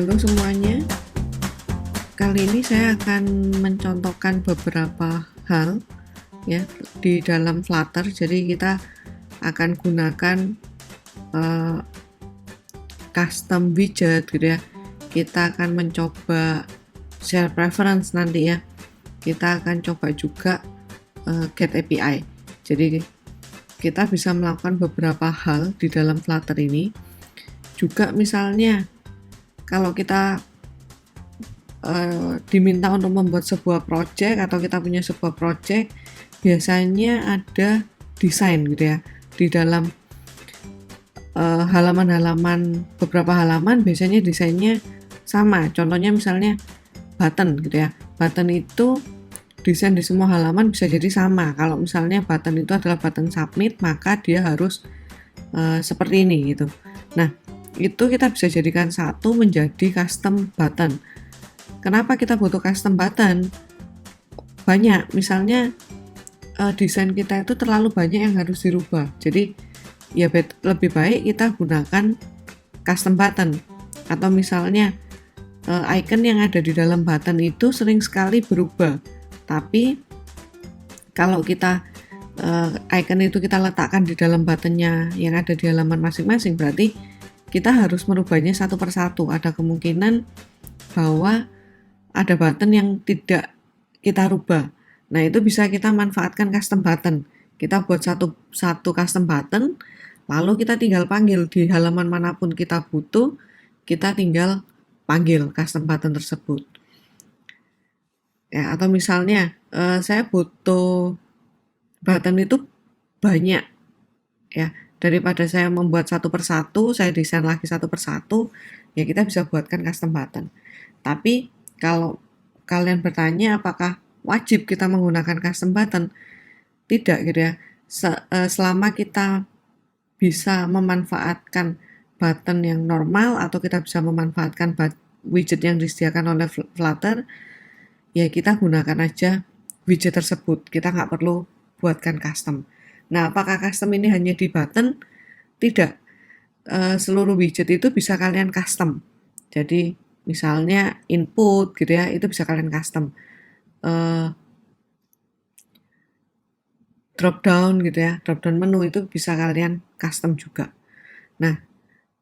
Halo semuanya, kali ini saya akan mencontohkan beberapa hal ya di dalam Flutter. Jadi kita akan gunakan custom widget gitu ya. Kita akan mencoba share preference nanti ya. Kita akan coba juga get API. Jadi kita bisa melakukan beberapa hal di dalam Flutter ini. Juga misalnya kalau kita diminta untuk membuat sebuah project atau kita punya sebuah project, biasanya ada desain gitu ya di dalam halaman-halaman, beberapa halaman biasanya desainnya sama. Contohnya misalnya button gitu ya, button itu desain di semua halaman bisa jadi sama. Kalau misalnya button itu adalah button submit, maka dia harus seperti ini gitu. Nah, itu kita bisa jadikan satu menjadi custom button. Kenapa kita butuh custom button? Banyak, misalnya desain kita itu terlalu banyak yang harus dirubah. Jadi ya lebih baik kita gunakan custom button. Atau misalnya icon yang ada di dalam button itu sering sekali berubah. Tapi kalau kita icon itu kita letakkan di dalam buttonnya yang ada di halaman masing-masing, berarti kita harus merubahnya satu persatu. Ada kemungkinan bahwa ada button yang tidak kita rubah. Nah, itu bisa kita manfaatkan custom button. Kita buat satu custom button, lalu kita tinggal panggil di halaman manapun kita butuh, kita tinggal panggil custom button tersebut. Ya, atau misalnya saya butuh button itu banyak ya, daripada saya membuat satu persatu, saya desain lagi satu persatu, ya kita bisa buatkan custom button. Tapi kalau kalian bertanya apakah wajib kita menggunakan custom button, tidak gitu ya. Selama kita bisa memanfaatkan button yang normal atau kita bisa memanfaatkan widget yang disediakan oleh Flutter, ya kita gunakan aja widget tersebut. Kita nggak perlu buatkan custom. Nah, apakah custom ini hanya di button? Tidak. Seluruh widget itu bisa kalian custom. Jadi misalnya input gitu ya, itu bisa kalian custom. Drop down gitu ya, drop down menu itu bisa kalian custom juga. Nah,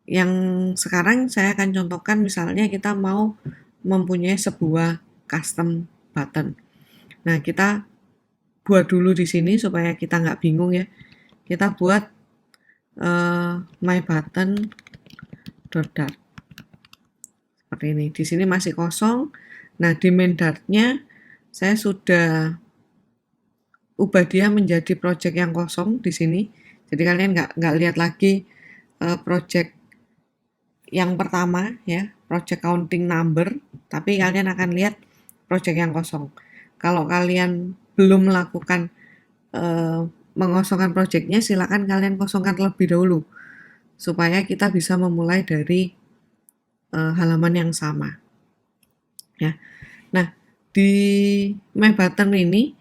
yang sekarang saya akan contohkan misalnya kita mau mempunyai sebuah custom button. Nah, kita buat dulu di sini supaya kita nggak bingung ya. Kita buat my button dart seperti ini. Di sini masih kosong. Nah, di main dartnya saya sudah ubah dia menjadi project yang kosong di sini. Jadi kalian nggak lihat lagi project yang pertama ya, project counting number, tapi kalian akan lihat project yang kosong. Kalau kalian belum melakukan mengosongkan projectnya, silakan kalian kosongkan terlebih dahulu supaya kita bisa memulai dari halaman yang sama ya. Nah, di my button ini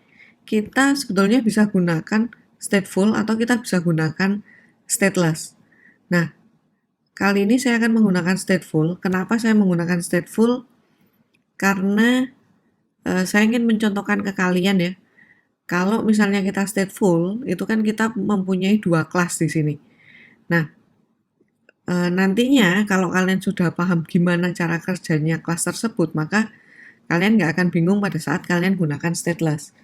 kita sebetulnya bisa gunakan stateful atau kita bisa gunakan stateless. Nah, kali ini saya akan menggunakan stateful. Kenapa saya menggunakan stateful? Karena saya ingin mencontohkan ke kalian ya. Kalau misalnya kita stateful, itu kan kita mempunyai dua kelas di sini. Nah, nantinya kalau kalian sudah paham gimana cara kerjanya kelas tersebut, maka kalian nggak akan bingung pada saat kalian gunakan stateless.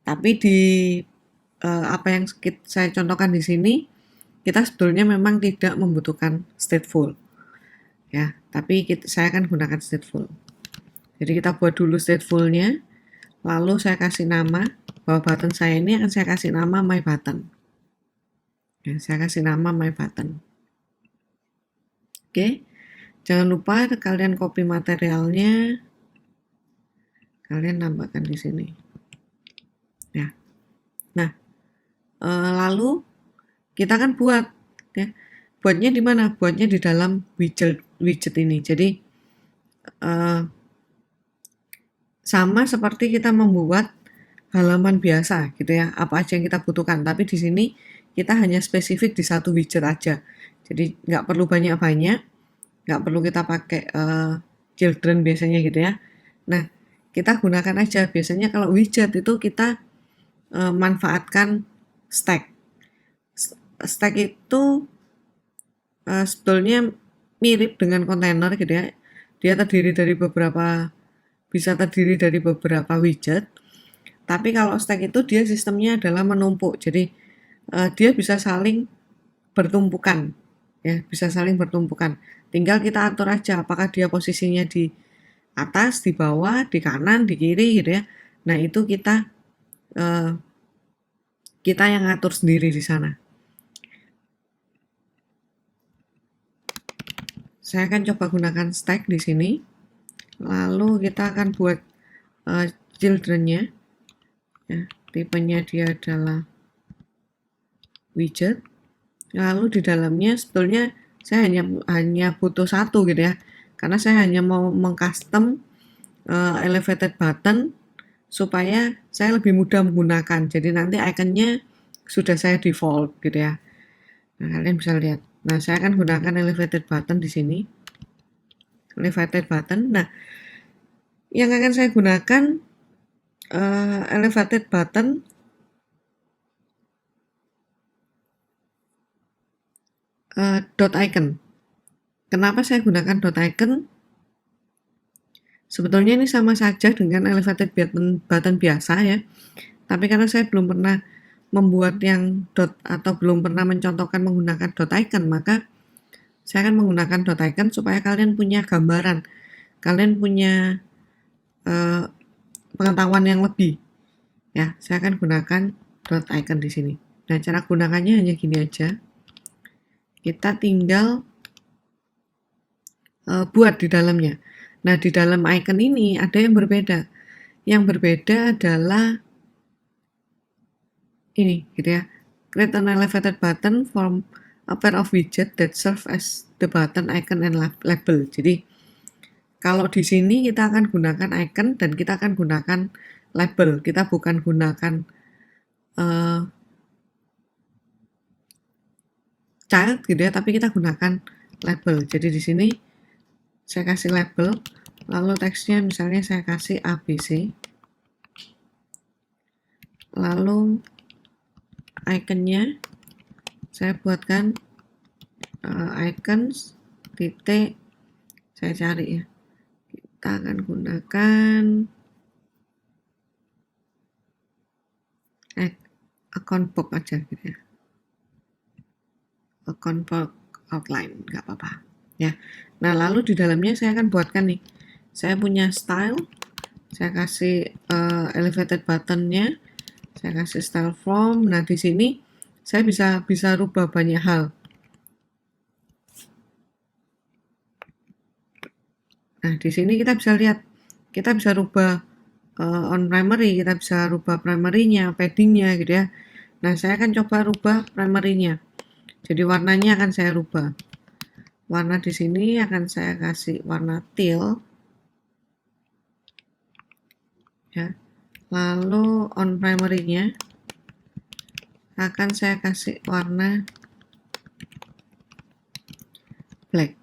Tapi di apa yang saya contohkan di sini, kita sebetulnya memang tidak membutuhkan stateful. Ya, tapi saya akan gunakan stateful. Jadi kita buat dulu statefulnya, lalu saya kasih nama, bahwa button saya ini akan saya kasih nama my button. Ya, saya kasih nama my button. Oke, jangan lupa kalian copy materialnya, kalian tambahkan di sini. Ya, nah, lalu kita kan buat, ya, buatnya di mana? Buatnya di dalam widget ini. Jadi sama seperti kita membuat halaman biasa gitu ya, apa aja yang kita butuhkan. Tapi di sini kita hanya spesifik di satu widget aja. Jadi nggak perlu banyak-banyak. nggak perlu kita pakai children biasanya gitu ya. Nah, kita gunakan aja. Biasanya kalau widget itu kita manfaatkan stack. Stack itu sebetulnya mirip dengan kontainer gitu ya. Dia bisa terdiri dari beberapa widget. Tapi kalau stack itu dia sistemnya adalah menumpuk. Jadi dia bisa saling bertumpukan, ya, bisa saling bertumpukan. Tinggal kita atur aja apakah dia posisinya di atas, di bawah, di kanan, di kiri gitu ya. Nah, itu eh, kita yang ngatur sendiri di sana. Saya akan coba gunakan stack di sini. Lalu kita akan buat children-nya. Ya, tipenya dia adalah widget. Lalu di dalamnya sebetulnya saya hanya butuh satu gitu ya. Karena saya hanya mau mengcustom elevated button supaya saya lebih mudah menggunakan. Jadi nanti ikonnya sudah saya default gitu ya. Nah, kalian bisa lihat. Nah, saya akan gunakan elevated button di sini. Elevated button. Nah, yang akan saya gunakan elevated button dot icon. Kenapa saya gunakan dot icon? Sebetulnya ini sama saja dengan elevated button biasa ya. Tapi karena saya belum pernah membuat yang dot atau belum pernah mencontohkan menggunakan dot icon, maka saya akan menggunakan dot icon supaya kalian punya gambaran. Kalian punya pengetahuan yang lebih. Ya, saya akan gunakan dot icon di sini. Nah, cara gunakannya hanya gini aja. Kita tinggal buat di dalamnya. Nah, di dalam icon ini ada yang berbeda. Yang berbeda adalah ini, gitu ya. Create an elevated button from a pair of widget that serve as the button icon and label. Jadi, kalau di sini kita akan gunakan icon dan kita akan gunakan label. Kita bukan gunakan child gitu ya, tapi kita gunakan label. Jadi di sini saya kasih label, lalu teksnya misalnya saya kasih ABC, lalu iconnya saya buatkan icons titik, saya cari ya, kita akan gunakan account box aja gitu ya, account box outline, nggak apa-apa ya. Nah, lalu di dalamnya saya akan buatkan nih, saya punya style, saya kasih elevated buttonnya, saya kasih style from. Nah, di sini saya bisa rubah banyak hal. Nah, di sini kita bisa lihat, kita bisa rubah on primary, kita bisa rubah primary-nya, padding-nya gitu ya. Nah, saya akan coba rubah primary-nya. Jadi warnanya akan saya rubah. Warna di sini akan saya kasih warna teal. Ya. Lalu on primary-nya akan saya kasih warna black.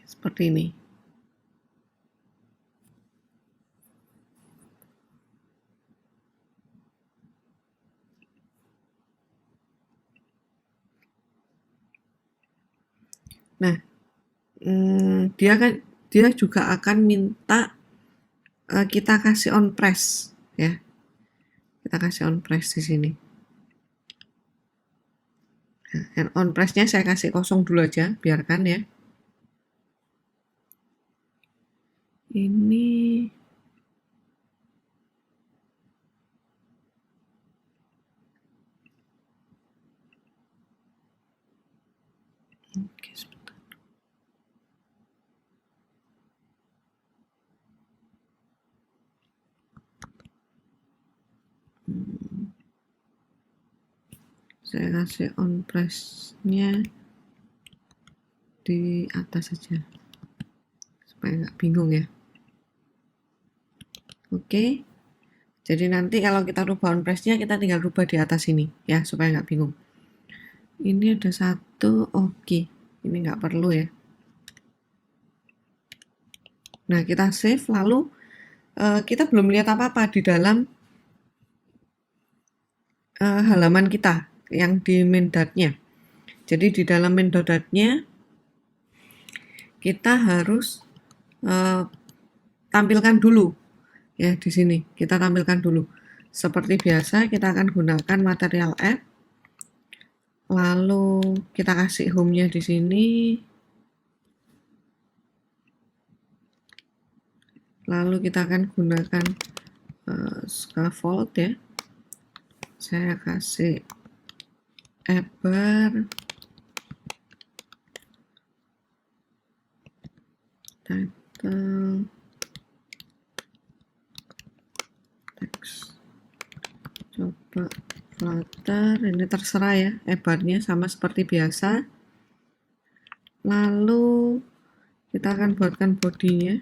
Seperti ini. Nah, dia juga akan minta kita kasih on press ya. Kita kasih on press di sini. Nah, on press-nya saya kasih kosong dulu aja, biarkan ya. Ini oke, sebentar. Saya kasih on press-nya di atas saja supaya nggak bingung ya. Oke, jadi nanti kalau kita rubah on press-nya kita tinggal rubah di atas ini ya supaya nggak bingung. Ini ada satu, oke. Ini nggak perlu ya. Nah, kita save, lalu kita belum lihat apa-apa di dalam halaman kita yang di main.nya. Jadi di dalam main.nya kita harus tampilkan dulu ya di sini. Kita tampilkan dulu. Seperti biasa kita akan gunakan material add. Lalu kita kasih home-nya di sini. Lalu kita akan gunakan scaffold ya. Saya kasih bar title text. Coba Flutter, ini terserah ya, bar-nya sama seperti biasa. Lalu kita akan buatkan bodinya.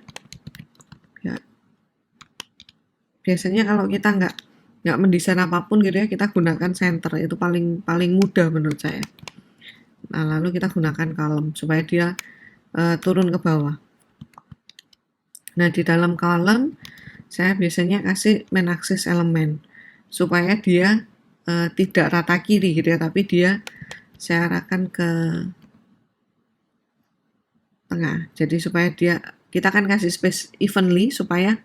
Ya. Biasanya kalau kita nggak mendesain apapun gitu ya, kita gunakan center, itu paling mudah menurut saya. Nah, lalu kita gunakan column supaya dia turun ke bawah. Nah, di dalam column saya biasanya kasih main axis elemen supaya dia tidak rata kiri gitu ya, tapi dia saya arahkan ke tengah. Jadi supaya kita akan kasih space evenly supaya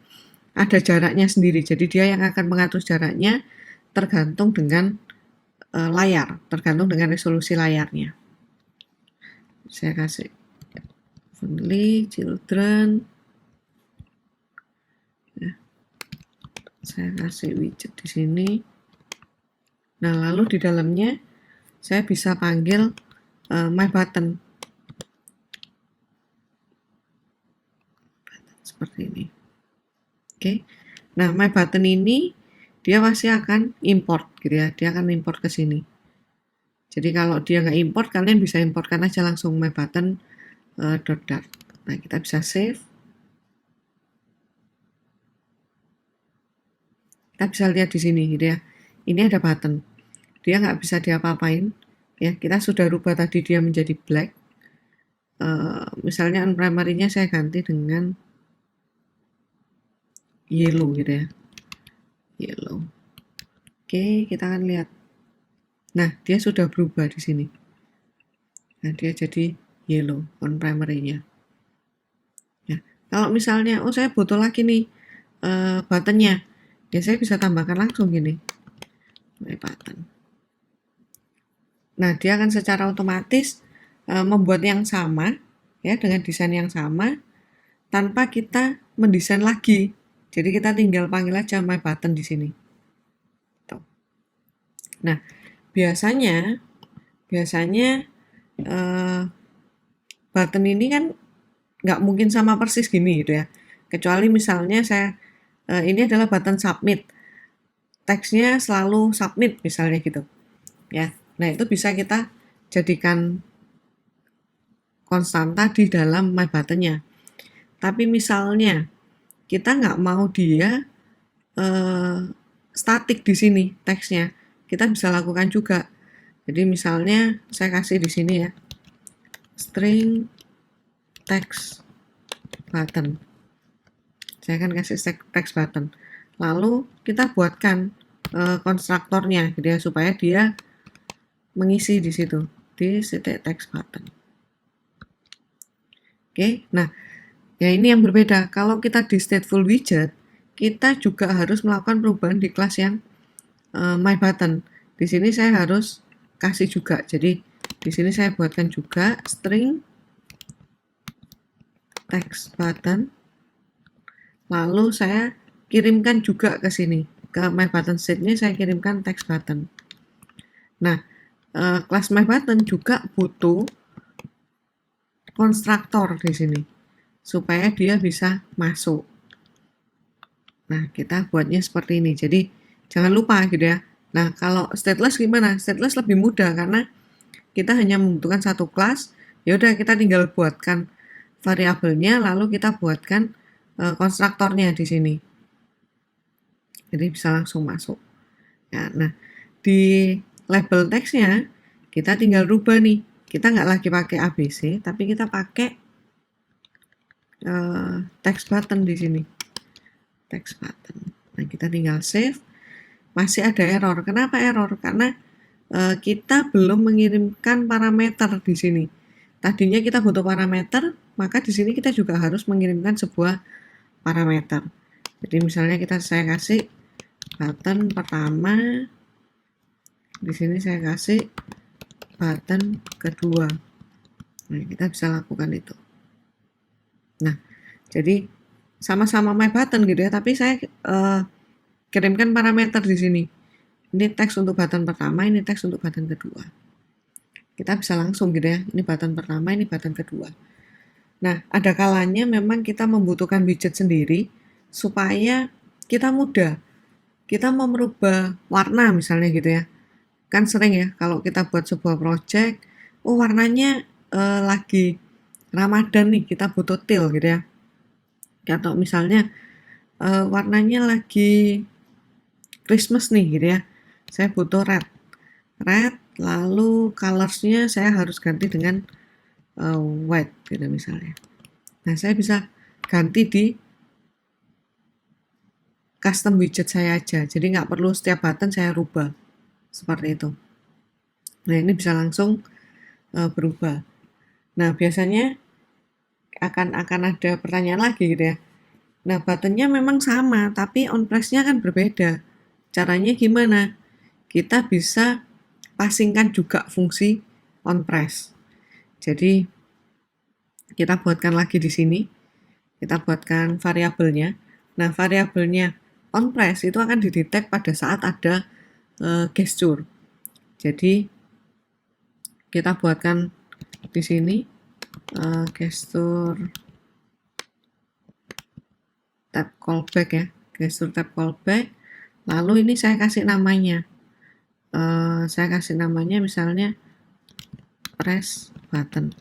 ada jaraknya sendiri. Jadi dia yang akan mengatur jaraknya tergantung dengan layar, tergantung dengan resolusi layarnya. Saya kasih evenly children. Ya. Saya kasih widget di sini. Nah, lalu di dalamnya saya bisa panggil my button. Seperti ini. Oke. Nah, my button ini dia pasti akan import gitu ya. Dia akan import ke sini. Jadi kalau dia nggak import, kalian bisa importkan aja langsung my button .dart. Nah, kita bisa save. Kita bisa lihat di sini gitu ya. Ini ada button. Dia nggak bisa diapa-apain. Ya, kita sudah rubah tadi dia menjadi black. Misalnya primary-nya saya ganti dengan yellow gitu ya. Yellow. Oke, kita akan lihat. Nah, dia sudah berubah di sini. Nah, dia jadi yellow on primary-nya. Ya. Kalau misalnya, saya butuh lagi nih button-nya. Ya, saya bisa tambahkan langsung gini. My button. Nah, dia akan secara otomatis membuat yang sama ya dengan desain yang sama tanpa kita mendesain lagi. Jadi kita tinggal panggil aja my button di sini. Tuh. Nah, biasanya button ini kan nggak mungkin sama persis gini gitu ya. Kecuali misalnya ini adalah button submit. Teksnya selalu submit misalnya gitu. Ya. Nah, itu bisa kita jadikan konstanta di dalam my button-nya. Tapi misalnya kita nggak mau dia statik di sini teksnya, kita bisa lakukan juga. Jadi misalnya saya kasih di sini ya, string text button. Saya akan kasih text button. Lalu kita buatkan konstruktornya gitu ya, supaya dia mengisi di situ di titik text button. Oke, nah ya ini yang berbeda. Kalau kita di stateful widget, kita juga harus melakukan perubahan di kelas yang my button. Di sini saya harus kasih juga. Jadi di sini saya buatkan juga string text button. Lalu saya kirimkan juga ke sini. Ke my button state-nya saya kirimkan text button. Nah, kelas my button juga butuh konstruktor di sini supaya dia bisa masuk. Nah, kita buatnya seperti ini. Jadi jangan lupa gitu ya. Nah, kalau stateless gimana? Stateless lebih mudah karena kita hanya membutuhkan satu kelas. Ya udah kita tinggal buatkan variabelnya, lalu kita buatkan konstruktornya di sini. Jadi bisa langsung masuk. Ya, nah, di label teksnya kita tinggal rubah nih. Kita nggak lagi pakai ABC, tapi kita pakai text button di sini. Text button. Nah, kita tinggal save. Masih ada error. Kenapa error? Karena kita belum mengirimkan parameter di sini. Tadinya kita butuh parameter, maka di sini kita juga harus mengirimkan sebuah parameter. Jadi misalnya saya kasih button pertama, di sini saya kasih button kedua. Nah, kita bisa lakukan itu. Nah, jadi sama-sama my button gitu ya, tapi saya kirimkan parameter di sini. Ini teks untuk button pertama, ini teks untuk button kedua. Kita bisa langsung gitu ya, ini button pertama, ini button kedua. Nah, ada kalanya memang kita membutuhkan widget sendiri supaya kita mudah. Kita mau merubah warna misalnya gitu ya. Kan sering ya kalau kita buat sebuah project, oh warnanya lagi Ramadan nih, kita butuh teal gitu ya. Atau misalnya warnanya lagi Christmas nih gitu ya. Saya butuh red. Lalu colorsnya saya harus ganti dengan white gitu misalnya. Nah, saya bisa ganti di custom widget saya aja. Jadi nggak perlu setiap button saya rubah. Seperti itu. Nah, ini bisa langsung berubah. Nah, biasanya akan ada pertanyaan lagi gitu ya. Nah, buttonnya memang sama, tapi on press-nya kan berbeda. Caranya gimana? Kita bisa passingkan juga fungsi on press. Jadi, kita buatkan lagi di sini. Kita buatkan variabelnya. Nah, variabelnya on press itu akan didetek pada saat ada gesture. Jadi, kita buatkan di sini gesture tab callback ya, gesture tab callback. Lalu ini saya kasih namanya. Saya kasih namanya misalnya press button.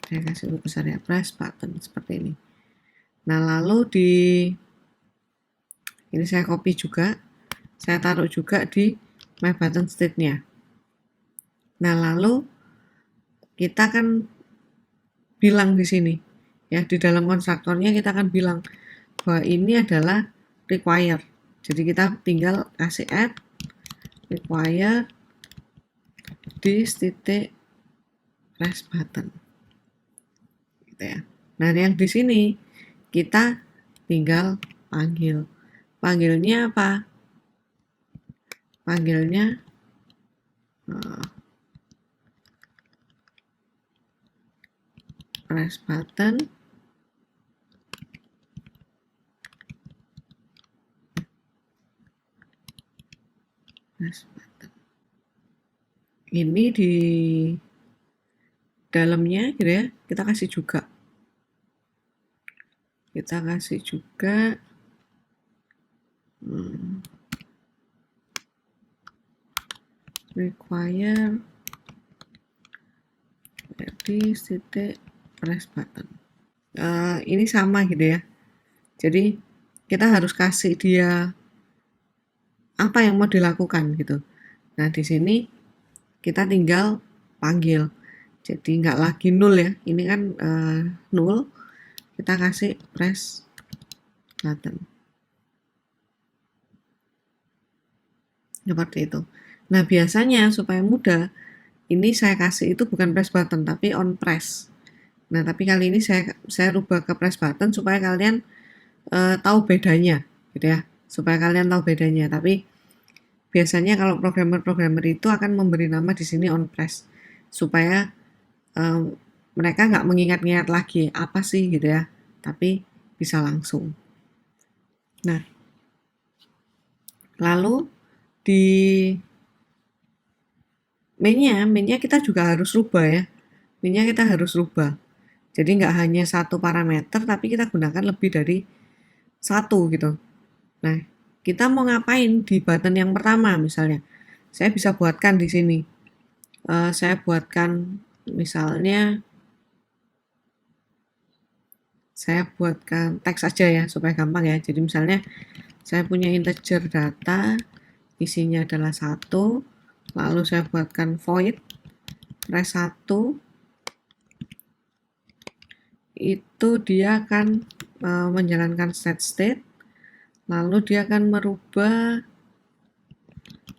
Saya kasih huruf besar ya, press button seperti ini. Nah, lalu ini saya copy juga, saya taruh juga di my button state-nya. Nah, lalu kita akan bilang di sini ya, di dalam konstruktornya kita akan bilang bahwa ini adalah require. Jadi kita tinggal kasih add require this titik press button gitu ya. Nah, yang di sini kita tinggal panggilnya apa? Panggilnya press button ini di dalamnya gitu ya, kita kasih juga require di titik press button. Ini sama gitu ya, jadi kita harus kasih dia apa yang mau dilakukan gitu. Nah, di sini kita tinggal panggil, jadi nggak lagi null ya, ini kan null, kita kasih press button seperti itu. Nah, biasanya supaya mudah, ini saya kasih itu bukan press button tapi on press. Nah, tapi kali ini saya rubah ke press button supaya kalian tahu bedanya gitu ya, supaya kalian tahu bedanya. Tapi biasanya kalau programmer itu akan memberi nama di sini on press supaya mereka nggak mengingat-ingat lagi apa sih gitu ya, tapi bisa langsung. Nah, lalu di mainnya kita juga harus rubah ya. Mainnya kita harus rubah. Jadi nggak hanya satu parameter, tapi kita gunakan lebih dari satu gitu. Nah, kita mau ngapain di button yang pertama misalnya? Saya bisa buatkan di sini. Saya buatkan misalnya, saya buatkan teks aja ya supaya gampang ya. Jadi misalnya saya punya integer data, isinya adalah 1, lalu saya buatkan void press 1, itu dia akan menjalankan state, lalu dia akan merubah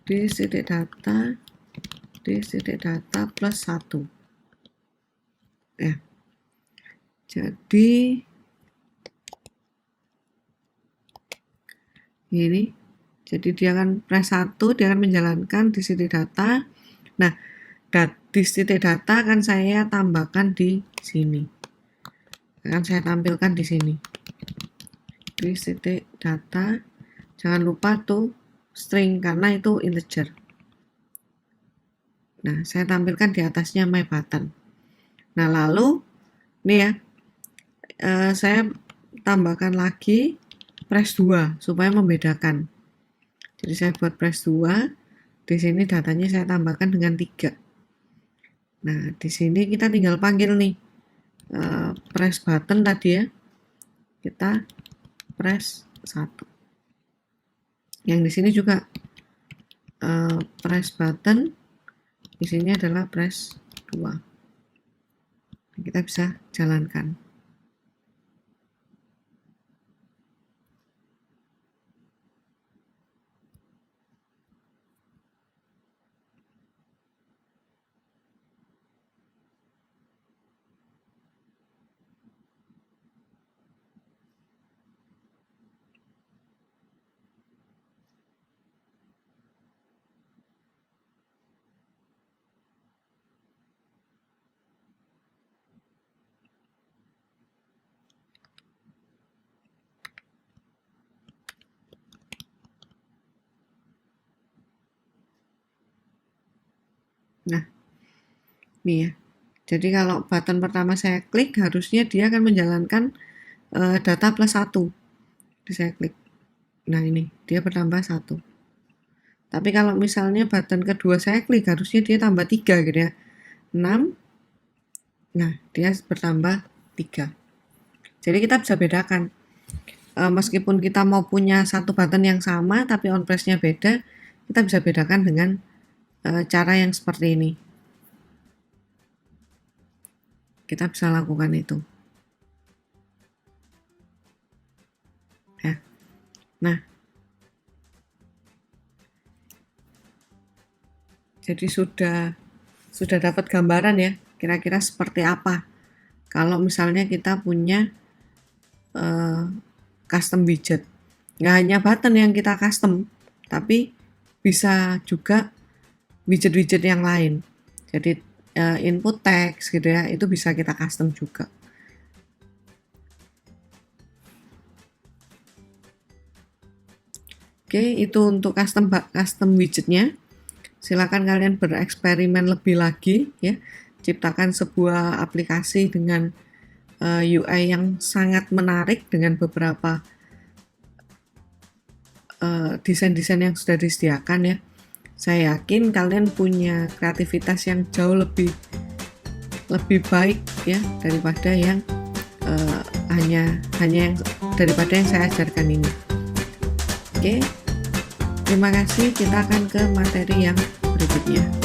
di titik data plus 1 ya. Jadi ini, jadi dia akan press 1, dia akan menjalankan di titik data. Nah, di titik data akan saya tambahkan di sini, akan saya tampilkan di sini di titik data. Jangan lupa tuh string karena itu integer. Nah, saya tampilkan di atasnya my button. Nah, lalu nih ya, saya tambahkan lagi press 2 supaya membedakan. Jadi saya buat press 2, di sini datanya saya tambahkan dengan 3. Nah, di sini kita tinggal panggil nih press button tadi ya, kita press 1. Yang di sini juga press button, di sini adalah press 2. Kita bisa jalankan. Nah, nih ya. Jadi kalau button pertama saya klik, harusnya dia akan menjalankan data plus 1. Jadi saya klik. Nah, ini dia bertambah 1. Tapi kalau misalnya button kedua saya klik, harusnya dia tambah 3 gitu ya. 6. Nah, dia bertambah 3. Jadi kita bisa bedakan. Meskipun kita mau punya satu button yang sama tapi on press-nya beda, kita bisa bedakan dengan cara yang seperti ini. Kita bisa lakukan itu. Ya. Nah, jadi sudah dapat gambaran ya, kira-kira seperti apa kalau misalnya kita punya custom widget. Nggak hanya button yang kita custom, tapi bisa juga widget-widget yang lain. Jadi input text gitu ya, itu bisa kita custom juga. Oke, itu untuk custom widgetnya. Silakan kalian bereksperimen lebih lagi ya, ciptakan sebuah aplikasi dengan UI yang sangat menarik dengan beberapa desain-desain yang sudah disediakan ya. Saya yakin kalian punya kreativitas yang jauh lebih baik ya daripada yang hanya yang daripada yang saya ajarkan ini. Oke, terima kasih. Kita akan ke materi yang berikutnya.